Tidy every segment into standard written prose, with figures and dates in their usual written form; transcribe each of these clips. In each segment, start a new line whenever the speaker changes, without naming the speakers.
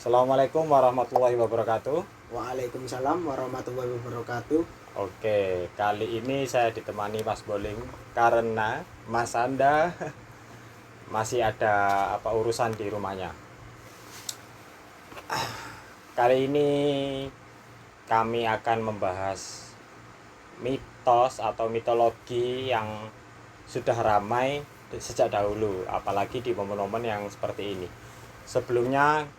Assalamualaikum warahmatullahi wabarakatuh.
Waalaikumsalam warahmatullahi wabarakatuh.
Oke, kali ini saya ditemani Mas Boling karena Mas Anda masih ada urusan di rumahnya. Kali ini kami akan membahas mitos atau mitologi yang sudah ramai sejak dahulu, apalagi di momen-momen yang seperti ini. Sebelumnya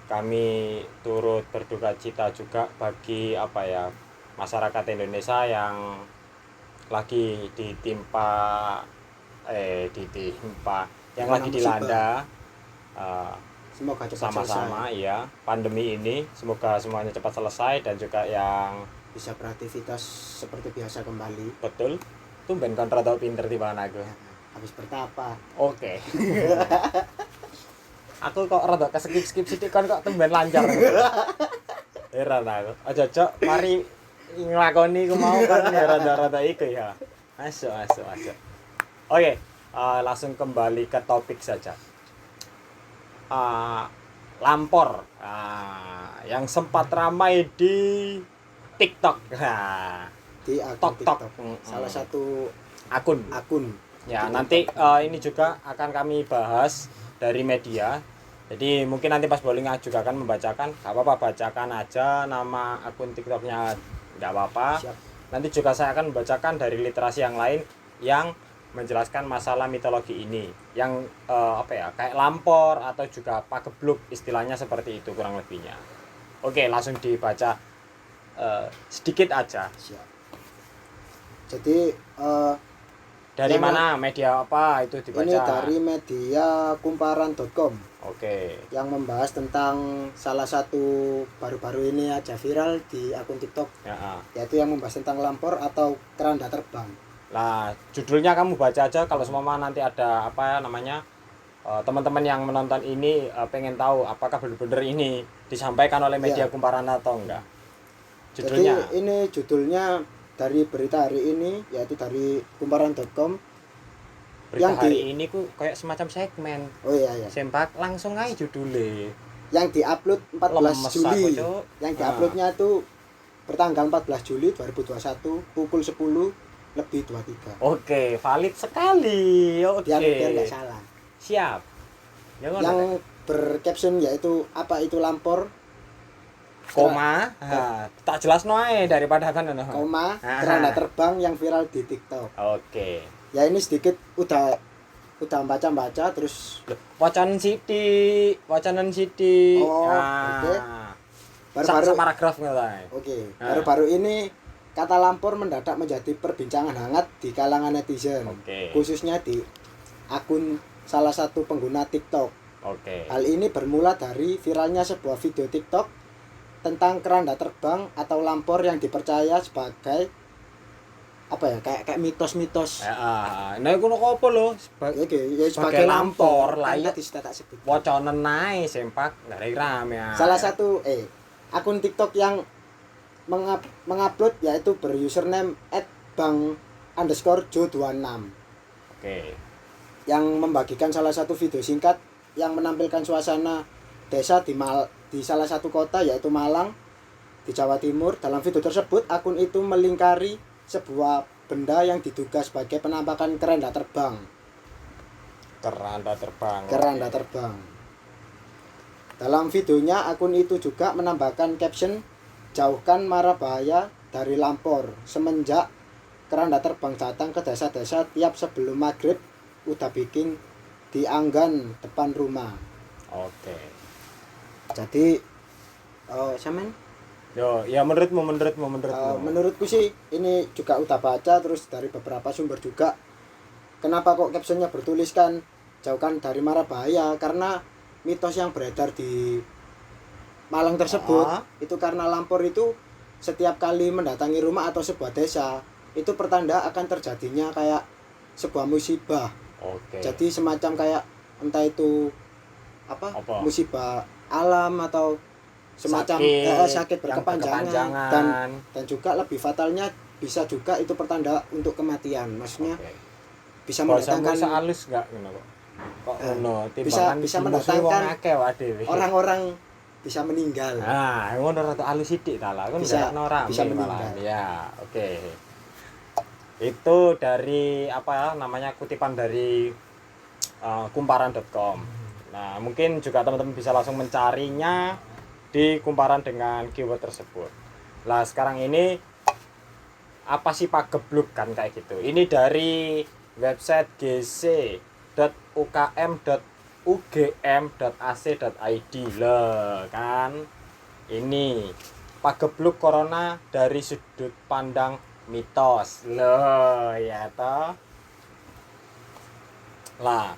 kami turut berduka cita juga bagi masyarakat Indonesia yang lagi ditimpa yang lagi dilanda
Semoga cepat
sama-sama
selesai.
ya pandemi ini. Semoga semuanya cepat selesai dan juga yang
Bisa beraktivitas seperti biasa kembali.
betul tumben kon rada pinter timbang aku.
Habis bertapa.
Oke. Aku kok rada keskip-skip sithik kon kok tumben lancar. Heran aku. Aja cok, mari nglakoni ku mau kan ya rada-rada iku ya. Masuk. Oke, langsung kembali ke topik saja. Lampor yang sempat ramai di TikTok.
Di akun
TikTok.
TikTok. Salah satu
akun. Ya,
di
nanti
TikTok.
ini juga akan kami bahas dari media. Jadi mungkin nanti Mas Boling juga akan membacakan. Gak apa-apa, bacakan aja nama akun TikToknya, gak apa-apa.
Siap.
Nanti juga saya akan membacakan dari literasi yang lain yang menjelaskan masalah mitologi ini. Yang kayak lampor atau juga pagebluk, istilahnya seperti itu kurang lebihnya. Oke, langsung dibaca sedikit aja.
Siap. Jadi
Dari mana? Media apa itu dibaca?
ini dari media kumparan.com.
Oke.
Yang membahas tentang salah satu baru-baru ini aja viral di akun TikTok,
Ya.
yaitu yang membahas tentang lampor atau keranda terbang.
Lah, judulnya kamu baca aja kalau semua nanti ada teman-teman yang menonton ini pengen tahu apakah benar-benar ini disampaikan oleh media kumparan atau enggak. Judulnya.
Jadi ini judulnya dari berita hari ini, yaitu dari kumparan.com.
Berita
yang
hari ini ku kayak semacam segmen.
Oh iya.
Sempak langsung aja judulnya.
Yang diupload 14
Lemes
Juli.
aku, Cuk.
Yang diuploadnya itu bertanggal 14 Juli 2021 pukul 10:23.
Oke, valid sekali. Oke.
Biar nggak salah.
Siap.
Yang bercaption yaitu apa itu lampor,
koma, tak jelas noe daripada
koma, keranda terbang yang viral di TikTok.
Oke.
Ya ini sedikit udah baca terus
Wacanan City.
Oh, oke. Baru-baru
paragraf ngelai.
Oke, baru-baru ini kata lampor mendadak menjadi perbincangan hangat di kalangan netizen.
Oke.
Khususnya di akun salah satu pengguna TikTok.
Oke.
Hal ini bermula dari viralnya sebuah video TikTok tentang keranda terbang atau lampor yang dipercaya sebagai kayak mitos-mitos.
Nah iku apa lho?
Oke, ya sebagai lampor
lah ya.
tak sebut.
Wacanan nae sempak dari rame.
Salah satu akun TikTok yang mengupload yaitu berusername @bang_jo26.
Oke.
Yang membagikan salah satu video singkat yang menampilkan suasana desa di salah satu kota yaitu Malang di Jawa Timur. Dalam video tersebut akun itu melingkari sebuah benda yang diduga sebagai penampakan keranda terbang. Keranda terbang. Dalam videonya akun itu juga menambahkan caption jauhkan mara bahaya dari lampor semenjak keranda terbang datang ke desa-desa tiap sebelum maghrib udah bikin dianggan depan rumah.
Oke.
Jadi Samen?
Yo, ya menurutmu.
Menurutku sih ini juga udah baca terus dari beberapa sumber juga. Kenapa kok captionnya bertuliskan jauhkan dari mara bahaya? Karena mitos yang beredar di Malang tersebut itu karena lampor itu setiap kali mendatangi rumah atau sebuah desa itu pertanda akan terjadinya kayak sebuah musibah.
Oke.
Jadi semacam kayak entah itu musibah alam atau semacam sakit berkepanjangan dan juga lebih fatalnya bisa juga itu pertanda untuk kematian. Maksudnya bisa mendatangkan
halus enggak ngono kok. Kok ngono,
bisa
timbangan
bisa
dimusuhi wong
mendatangkan
akeh wae dhewe.
orang-orang bisa meninggal.
Nah, ngono rada alus sithik ta lah, kan
Bisa-
nggak rame
bisa
malahan.
meninggal.
Ya, oke. Itu dari apa ya, namanya kutipan dari kumparan.com. Nah, mungkin juga teman-teman bisa langsung mencarinya di kumparan dengan keyword tersebut. Lah, sekarang ini apa sih pagebluk kan kayak gitu. Ini dari website gc.ukm.ugm.ac.id lah kan. Ini pagebluk corona dari sudut pandang mitos. Loh, ya toh. Lah,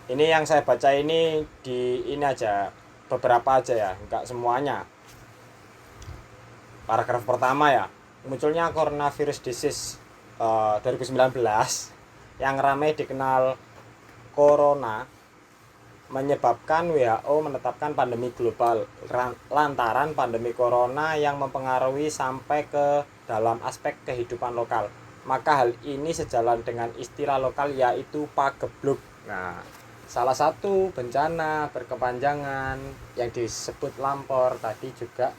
ini yang saya baca ini di ini aja, beberapa aja ya, enggak semuanya. Paragraf pertama ya, munculnya coronavirus disease 2019 yang ramai dikenal corona menyebabkan WHO menetapkan pandemi global lantaran pandemi corona yang mempengaruhi sampai ke dalam aspek kehidupan lokal. Maka hal ini sejalan dengan istilah lokal yaitu pagebluk. Nah, salah satu bencana berkepanjangan yang disebut lampor tadi juga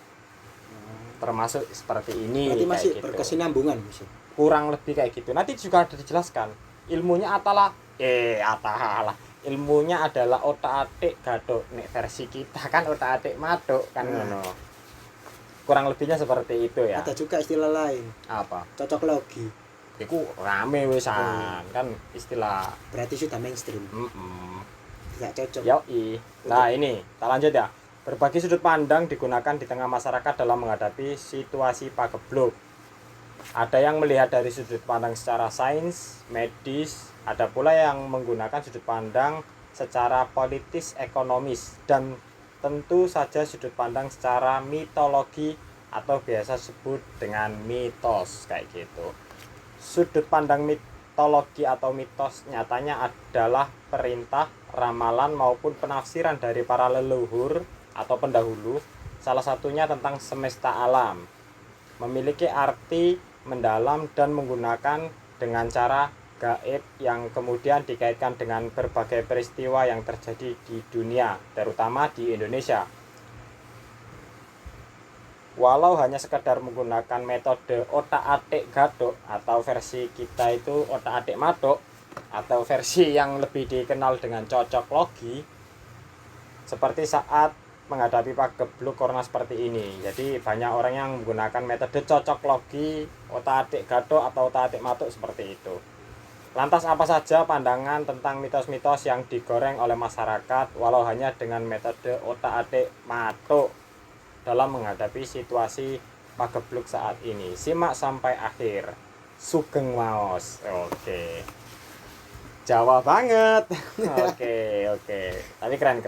termasuk seperti ini.
Berarti masih
kayak gitu.
berkesinambungan Mas.
Kurang lebih kayak gitu. Nanti juga ada dijelaskan. Ilmunya atalah ilmunya adalah otak-atik gadok. Nek versi kita kan otak-atik matuk kan ngono. Kurang lebihnya seperti itu ya.
Ada juga istilah lain,
Apa?
cocok logi.
Iku rame wisan kan istilah.
Berarti sudah mainstream. Tidak cocok.
Yoi. Nah, ini kita lanjut ya. Berbagai sudut pandang digunakan di tengah masyarakat dalam menghadapi situasi pagebluk. Ada yang melihat dari sudut pandang secara sains, medis, ada pula yang menggunakan sudut pandang secara politis, ekonomis, dan tentu saja sudut pandang secara mitologi atau biasa disebut dengan mitos kayak gitu. Sudut pandang mitologi atau mitos nyatanya adalah perintah, ramalan maupun penafsiran dari para leluhur atau pendahulu, salah satunya tentang semesta alam. Memiliki arti mendalam dan menggunakan dengan cara gaib yang kemudian dikaitkan dengan berbagai peristiwa yang terjadi di dunia, terutama di Indonesia. Walau hanya sekedar menggunakan metode otak-atik gadok atau versi kita itu otak-atik matuk atau versi yang lebih dikenal dengan cocok logi, seperti saat menghadapi pagebluk corona seperti ini. Jadi banyak orang yang menggunakan metode cocok logi, otak-atik gadok atau otak-atik matuk seperti itu. Lantas apa saja pandangan tentang mitos-mitos yang digoreng oleh masyarakat walau hanya dengan metode otak-atik matuk dalam menghadapi situasi pagebluk saat ini? Simak sampai akhir. Sugeng waos. Oke. Jawa banget. Oke. Tapi keren.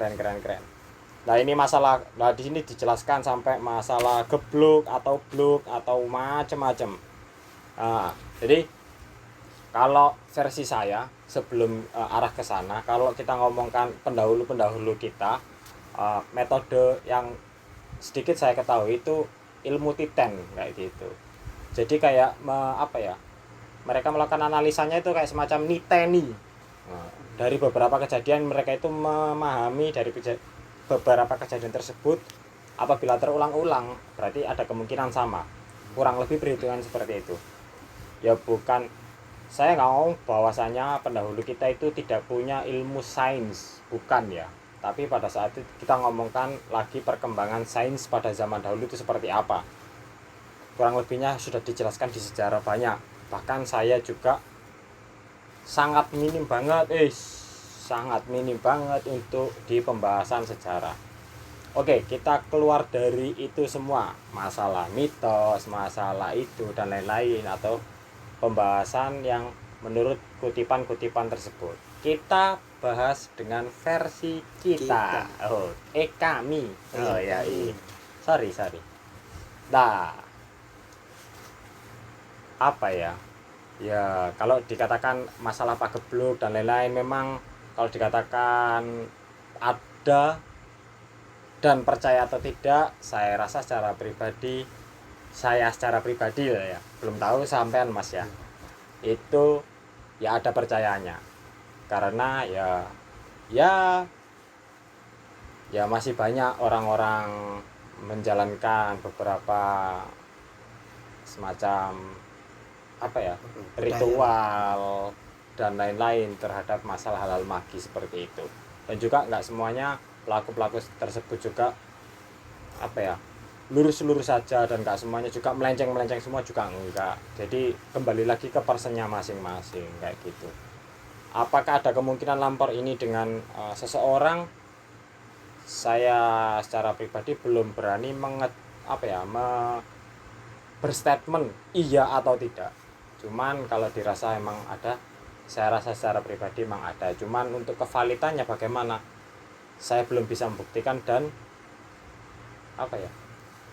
Nah, ini masalah, nah di sini dijelaskan sampai masalah gebluk atau bluk atau macam-macam. Nah, jadi kalau versi saya sebelum arah ke sana, kalau kita ngomongkan pendahulu kita, metode yang sedikit saya ketahui itu ilmu titen kayak gitu. Jadi kayak mereka melakukan analisanya itu kayak semacam niteni. Nah, dari beberapa kejadian mereka itu memahami dari beberapa kejadian tersebut apabila terulang-ulang berarti ada kemungkinan sama. Kurang lebih perhitungan seperti itu. Ya bukan, saya nggak ngomong bahwasanya pendahulu kita itu tidak punya ilmu sains, bukan ya. Tapi pada saat itu kita ngomongkan lagi perkembangan sains pada zaman dahulu itu seperti apa. Kurang lebihnya sudah dijelaskan di sejarah banyak. Bahkan saya juga sangat minim banget untuk di pembahasan sejarah. Oke, kita keluar dari itu semua, masalah mitos, masalah itu dan lain-lain, atau pembahasan yang menurut kutipan-kutipan tersebut. Kita bahas dengan versi kita. Kami. Sorry. Nah, apa ya? Ya, kalau dikatakan masalah pagebluk dan lain-lain, memang kalau dikatakan ada dan percaya atau tidak, saya rasa secara pribadi ya, belum tahu sampean Mas ya, itu ya ada percayanya. karena ya masih banyak orang-orang menjalankan beberapa semacam apa ya, ritual dan lain-lain terhadap masalah hal-hal magis seperti itu. Dan juga nggak semuanya pelaku-pelaku tersebut juga apa ya, lurus-lurus saja, dan nggak semuanya juga melenceng-melenceng semua juga enggak. Jadi kembali lagi ke personnya masing-masing kayak gitu. Apakah ada kemungkinan lampor ini dengan seseorang? Saya secara pribadi belum berani berstatement iya atau tidak. Cuman kalau dirasa emang ada, saya rasa secara pribadi emang ada. Cuman untuk kevalitannya bagaimana, saya belum bisa membuktikan, dan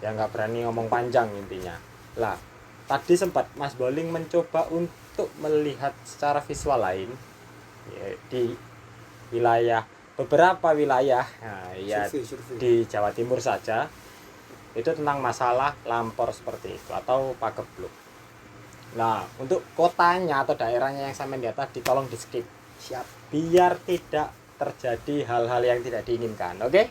ya nggak berani ngomong panjang intinya. Lah, tadi sempat Mas Bowling mencoba untuk melihat secara visual lain ya, di beberapa wilayah,
survei.
di Jawa Timur saja itu tentang masalah lampor seperti itu atau pagebluk. Nah, untuk kotanya atau daerahnya yang saya lihat tadi tolong di skip,
Siap.
biar tidak terjadi hal-hal yang tidak diinginkan. Oke?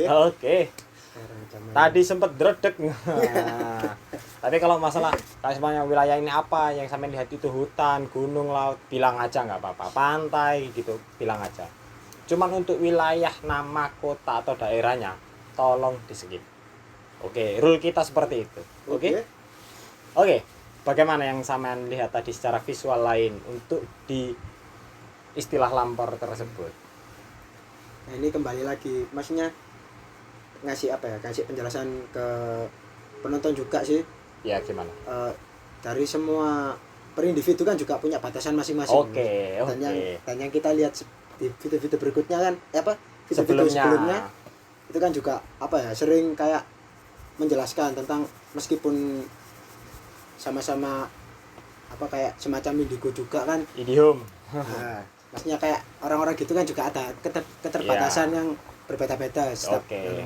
Oke. Sekarang zaman
Tadi sempat dredeg. Nah, tapi kalau masalah kayak semuanya wilayah ini apa yang sampai lihat itu hutan, gunung, laut, bilang aja nggak apa-apa. Pantai gitu, bilang aja. Cuman untuk wilayah, nama kota atau daerahnya tolong di skip. Oke, rule kita seperti itu. Oke. Bagaimana yang sampean lihat tadi secara visual lain untuk di istilah lampor tersebut?
Nah, ini kembali lagi, maksudnya ngasih penjelasan ke penonton juga sih.
Ya gimana?
Dari semua per individu kan juga punya batasan masing-masing.
Oke.
Dan yang kita lihat di video-video berikutnya kan video-video sebelumnya itu kan juga sering kayak menjelaskan tentang meskipun sama-sama kayak semacam indigo juga kan.
Idiom.
Nah, maksudnya kayak orang-orang gitu kan juga ada keterbatasan yang berbeda-beda setiap orangnya.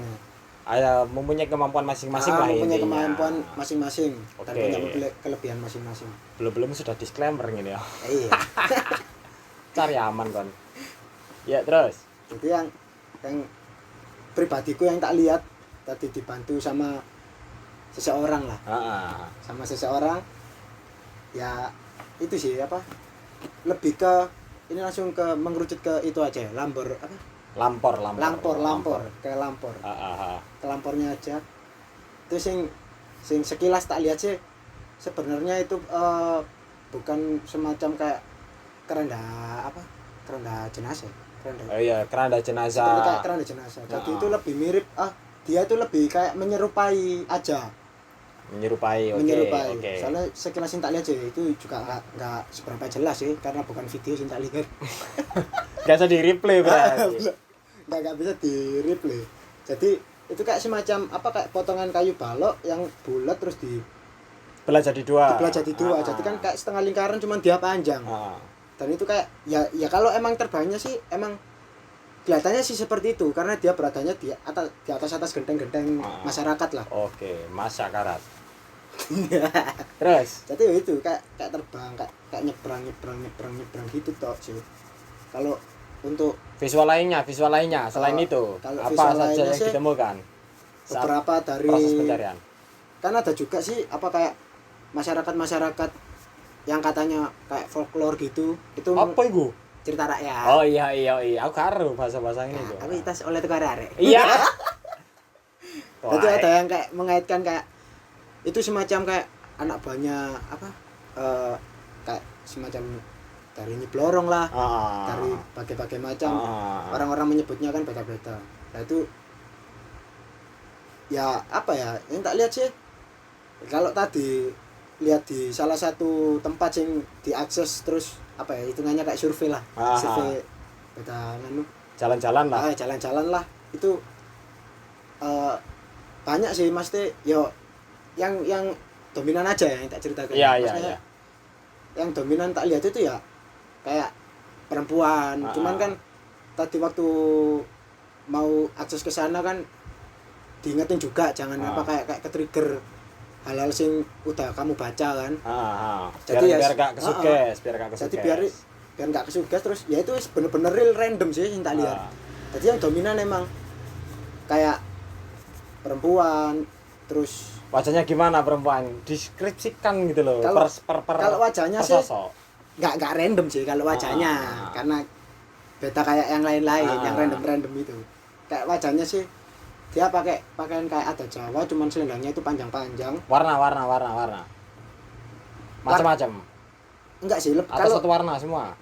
Ada mempunyai kemampuan masing-masing lah,
mempunyai
intinya.
kemampuan masing-masing dan
Oke.
punya kelebihan masing-masing.
Belum sudah disclaimer gini ya.
Iya.
Cari aman kan. Ya terus.
Jadi yang pribadiku yang tak lihat tadi dibantu sama seseorang lah. Sama seseorang ya itu sih lebih ke ini langsung ke mengerucut ke itu aja ya, lampor ke lampornya aja. Itu sing sekilas tak lihat sih sebenarnya itu bukan semacam kayak keranda jenazah.
Keranda jenazah.
Seperti kayak keranda jenazah. Jadi itu lebih mirip dia itu lebih kayak menyerupai aja.
Menyerupai.
Soalnya sekilas yang tak lihat sih itu juga nggak seberapa jelas sih karena bukan video yang tak lihat.
Gak bisa di replay berarti.
nggak bisa di replay. Jadi itu kayak semacam kayak potongan kayu balok yang bulat terus
belah jadi dua.
Jadi kan kayak setengah lingkaran cuman dia panjang. Dan itu kayak ya kalau emang terbangnya sih emang kelihatannya sih seperti itu karena dia beradanya di atas genteng-genteng masyarakat lah.
Oke, masyarakat. Terus
jadi itu kayak terbang kayak nyebrang gitu toh sih. Kalau untuk
visual lainnya selain itu
kalau
apa
visual
saja yang
sih,
ditemukan
beberapa dari
proses pencarian?
Kan ada juga sih kayak masyarakat yang katanya kayak folklore gitu, itu
Apa itu?
cerita rakyat.
Oh iya, aku karo bahasa-bahasa ini tuh.
Tapi tas oleh tukar arek.
Iya.
Itu ada yang kayak mengaitkan kayak itu semacam kayak anak buahnya kayak semacam dari nyiblorong lah, dari berbagai macam. Orang-orang menyebutnya kan beda-beda. Nah itu ya yang tak lihat sih kalau tadi lihat di salah satu tempat yang diakses terus hitungannya kayak survei lah. Survei beda
jalan-jalan lah.
Jalan-jalan lah. Itu banyak sih mesti yang dominan aja yang tak ceritakan.
Iya.
Yang dominan tak lihat itu ya kayak perempuan. Cuman kan tadi waktu mau akses ke sana kan diingetin juga jangan kayak ke-trigger hal-hal sing udah kamu baca kan.
Jadi biar gak kesuges,
Jadi biar biar nggak kesugas. Terus ya itu bener-bener real random sih yang tak lihat. Jadi yang dominan emang kayak perempuan, terus
Wajahnya gimana perempuan? Deskripsikan gitu loh.
Kalau-
per
kalau wajahnya
per
sih
sosok.
nggak random sih kalau wajahnya, karena beda kayak yang lain-lain yang random itu. Kayak wajahnya sih dia pakai pakaian kayak ada Jawa, cuman selendangnya itu panjang-panjang.
Warna. Macam-macam.
Enggak sih,
Atau
kalau
satu warna semua.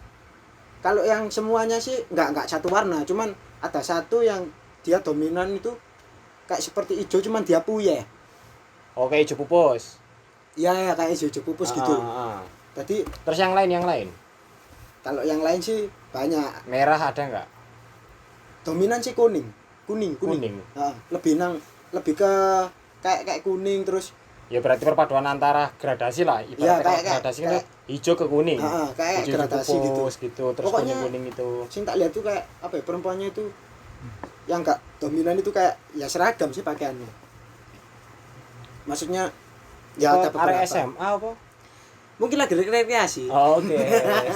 kalau yang semuanya sih enggak satu warna, cuman ada satu yang dia dominan itu kayak seperti hijau, cuman dia puyeh.
Oke, hijau pupus.
Ya kayak hijau pupus gitu. Jadi
Terus yang lain.
kalau yang lain sih banyak.
Merah ada nggak?
Dominan sih kuning. Heeh, lebih ke kayak kuning, terus
Ya berarti perpaduan antara gradasi lah.
Ya,
Ibaratnya
kayak-
gradasi kan
kayak-
hijau ke kuning.
kayak
Hijau
gradasi
pupus, gitu. Terus
Pokoknya-
kuning itu.
sing tak lihat tuh kayak apa ya, perempuannya itu yang enggak dominan itu kayak ya seragam sih pakaiannya. Maksudnya ya ada
Area
beberapa.
SMA apa?
Mungkin lagi rekreasi.
Oke,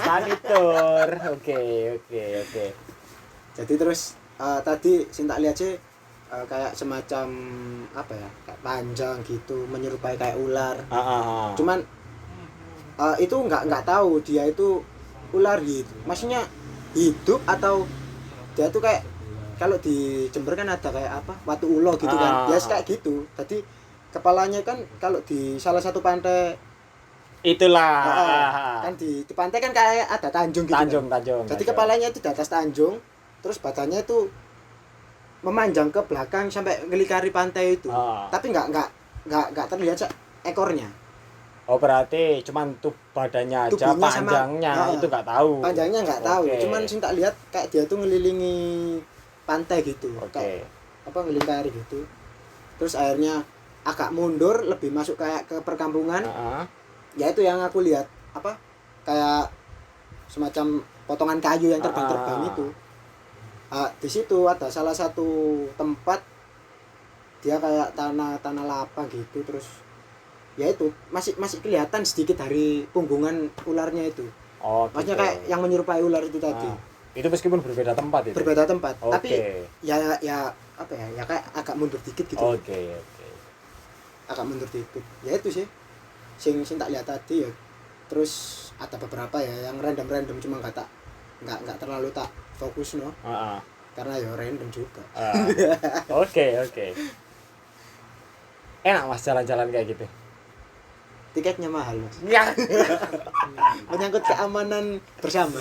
sanitur. Oke.
Jadi terus tadi sing tak lihat sih kayak semacam apa ya, kayak panjang gitu, menyerupai kayak ular. Cuman itu nggak tahu dia itu ular gitu. Maksudnya hidup atau dia tuh kayak kalau di Jember kan ada kayak apa, watu ulo gitu kan. Ya kayak gitu. Jadi kepalanya kan kalau di salah satu pantai
Itulah.
kan di pantai kan kayak ada tanjung gitu.
Tanjung.
Jadi kepalanya itu di atas tanjung, terus badannya itu memanjang ke belakang sampai ngelingkari pantai itu. Tapi nggak terlihat ekornya.
Oh, berarti cuman badannya aja,
Tubuhnya sama-
panjangnya itu nggak tahu.
Panjangnya nggak tahu,
Oke.
cuman sing tak lihat kayak dia tuh ngelilingi pantai gitu.
Oke.
Kayak apa, ngelingkari gitu. Terus akhirnya agak mundur, lebih masuk kayak ke perkampungan. Ya itu yang aku lihat apa, kayak semacam potongan kayu yang terbang-terbang itu. Di situ ada salah satu tempat dia kayak tanah lapang gitu, terus ya itu masih kelihatan sedikit dari punggungan ularnya itu.
Oh,
Maksudnya
gitu.
kayak yang menyerupai ular itu tadi.
Itu meskipun berbeda tempat itu.
Berbeda tempat,
Oke.
tapi ya apa ya kayak agak mundur dikit gitu.
Oke.
Agak mundur dikit. Ya itu sih. Sing tak lihat tadi ya. Terus ada beberapa ya yang random cuma nggak terlalu tak fokus no. Karena ya random juga.
Oke. Enak Mas jalan-jalan kayak gitu.
Tiketnya mahal Mas.
Ya.
Menyangkut keamanan bersama.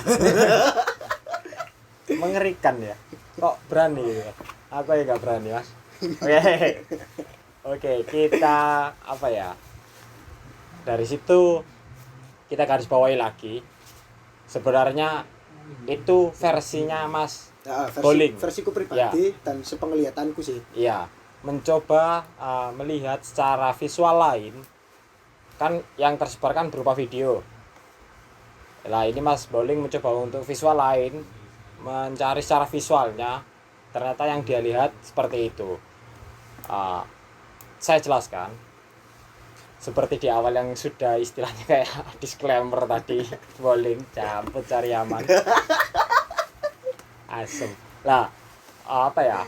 Mengerikan ya. Kok berani ya? Aku ya nggak berani Mas. Oke, kita apa ya? Dari situ kita garis bawahi lagi. Sebenarnya itu versinya Mas
Ya,
Bowling.
versiku pribadi dan sepenglihatanku sih.
Iya, mencoba melihat secara visual lain. Kan yang tersebar kan berupa video. Nah, ini Mas Bowling mencoba untuk visual lain, mencari secara visualnya. Ternyata yang dia lihat seperti itu. Saya jelaskan. Seperti di awal yang sudah istilahnya kayak disclaimer tadi, Bowling campur cari aman. Asem. Lah, apa ya?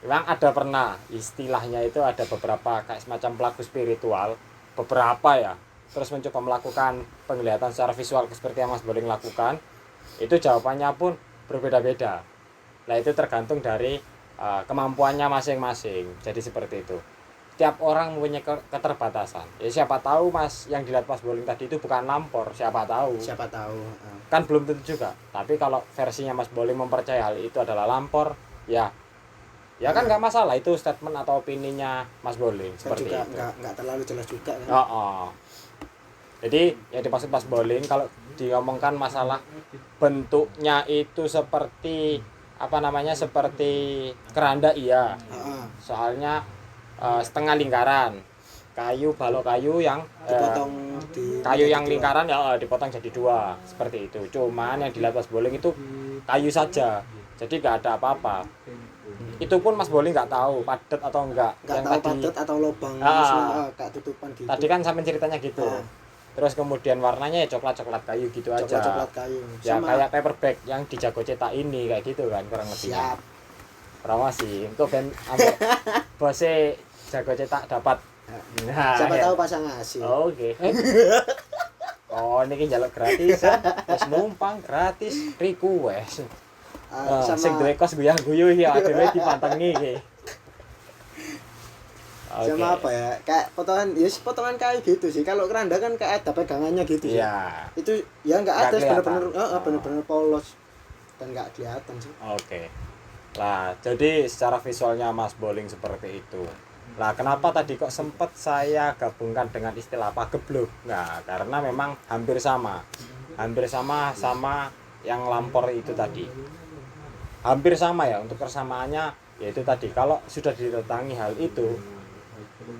Memang ada pernah istilahnya itu ada beberapa kayak semacam pelaku spiritual, beberapa ya. Terus mencoba melakukan penglihatan secara visual seperti yang Mas Bowling lakukan. Itu jawabannya pun berbeda-beda. Nah, itu tergantung dari kemampuannya masing-masing. Jadi seperti itu. Setiap orang mempunyai keterbatasan. Ya siapa tahu Mas yang dilihat Mas Bowling tadi itu bukan lampor, siapa tahu.
Siapa tahu.
Kan belum tentu juga. Tapi kalau versinya Mas Bowling mempercayai hal itu adalah lampor, ya kan nggak masalah, itu statement atau opininya Mas Bowling
Kan
seperti
juga
itu.
nggak terlalu jelas juga kan.
Jadi yang dimaksud Mas Bowling kalau diomongkan masalah bentuknya itu seperti apa namanya, seperti keranda, iya. Soalnya setengah lingkaran, balok kayu yang
Dipotong
kayu yang lingkaran ya dipotong jadi dua seperti itu. Cuman yang dilihat Mas Bowling itu kayu saja, jadi nggak ada apa-apa. Itu pun Mas Bowling nggak tahu padat atau enggak.
Nggak
Yang
tahu
tadi
padat atau lubang, maksudnya kayak tutupan gitu.
tadi kan sampai ceritanya gitu. Terus kemudian warnanya ya coklat-coklat kayu gitu aja.
Coklat-coklat kayu.
Ya
Sama
kayak paper bag yang di Jago Cetak ini kayak gitu kan kurang lebihnya.
siap.
Promosi engko ben ambek bose Jago Cetak dapat. Nah,
Siapa
ya.
tahu pasang ngasih.
Oke. Oh, ini njaluk gratis. Wis numpang gratis request. Sing duwe kos guyah-guyu ya dhewe dipantengi iki.
Sama apa ya? Kayak potongan kayu gitu sih. Kalau keranda kan kayak ada pegangannya gitu sih.
Iya.
Itu ya enggak ada
Nggak
bener-bener
kelihatan.
bener-bener polos dan enggak kelihatan sih.
Oke. Lah, jadi secara visualnya Mas Bowling seperti itu. Lah, kenapa tadi kok sempat saya gabungkan dengan istilah pagebluk? Nah, karena memang hampir sama. Hampir sama yang lampor itu tadi. Hampir sama ya untuk persamaannya yaitu tadi kalau sudah didatangi hal itu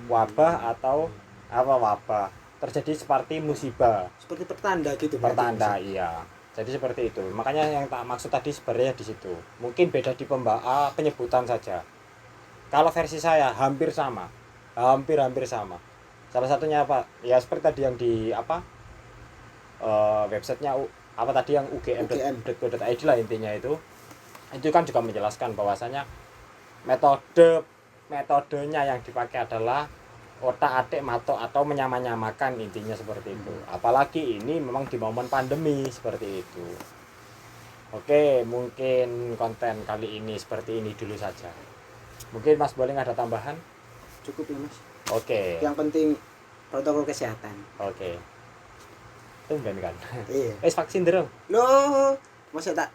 wabah atau wabah terjadi seperti musibah,
Seperti pertanda gitu.
pertanda
berarti.
iya. Jadi seperti itu. Makanya yang tak maksud tadi sebenarnya di situ. Mungkin beda di penyebutan saja. Kalau versi saya hampir sama. Hampir sama. Salah satunya apa? Ya seperti tadi yang di websitenya tadi yang ugm.co.id lah intinya itu. Itu kan juga menjelaskan bahwasanya metodenya yang dipakai adalah otak-atik matok atau menyamakan intinya seperti itu. Apalagi ini memang di momen pandemi seperti itu. Oke, mungkin konten kali ini seperti ini dulu saja. Mungkin Mas Bowling ada tambahan?
Cukup ya, Mas.
Oke.
Yang penting protokol kesehatan.
Oke. Tumben kan.
Iya.
Wis vaksin dereng.
Loh, masa tak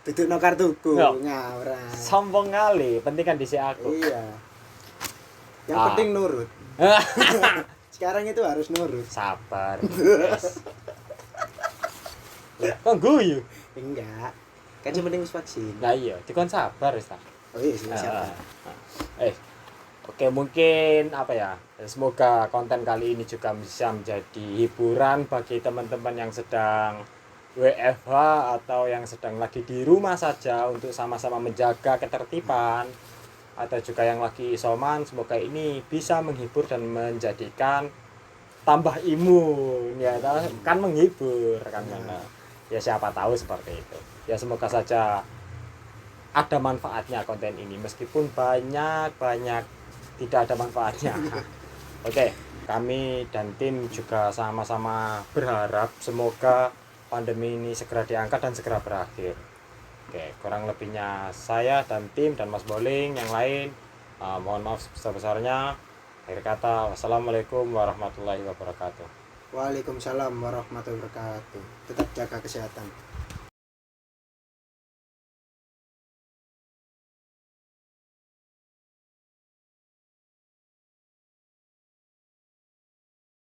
dudukno kartuku
Yo.
ngawur.
Sombong kali, penting kan dhisik aku.
Iya. Yang
Ah.
penting nurut. Sekarang itu harus nurut.
Sabar. Yes. Kok guyu?
Enggak. Kan yang penting wis vaksin.
Nah iya, dikon sabar wis ta.
Oh iya sih, siapa?
Oke, mungkin semoga konten kali ini juga bisa menjadi hiburan bagi teman-teman yang sedang WFH atau yang sedang lagi di rumah saja untuk sama-sama menjaga ketertiban, atau juga yang lagi isoman. Semoga ini bisa menghibur dan menjadikan tambah imun ya, kan menghibur kan. Ya siapa tahu seperti itu. Ya semoga saja ada manfaatnya konten ini meskipun banyak tidak ada manfaatnya. Oke, kami dan tim juga sama-sama berharap semoga pandemi ini segera diangkat dan segera berakhir. Oke, kurang lebihnya saya dan tim dan Mas Bowling yang lain mohon maaf sebesar-besarnya. Akhir kata, wassalamualaikum warahmatullahi wabarakatuh.
Waalaikumsalam warahmatullahi wabarakatuh. Tetap jaga kesehatan.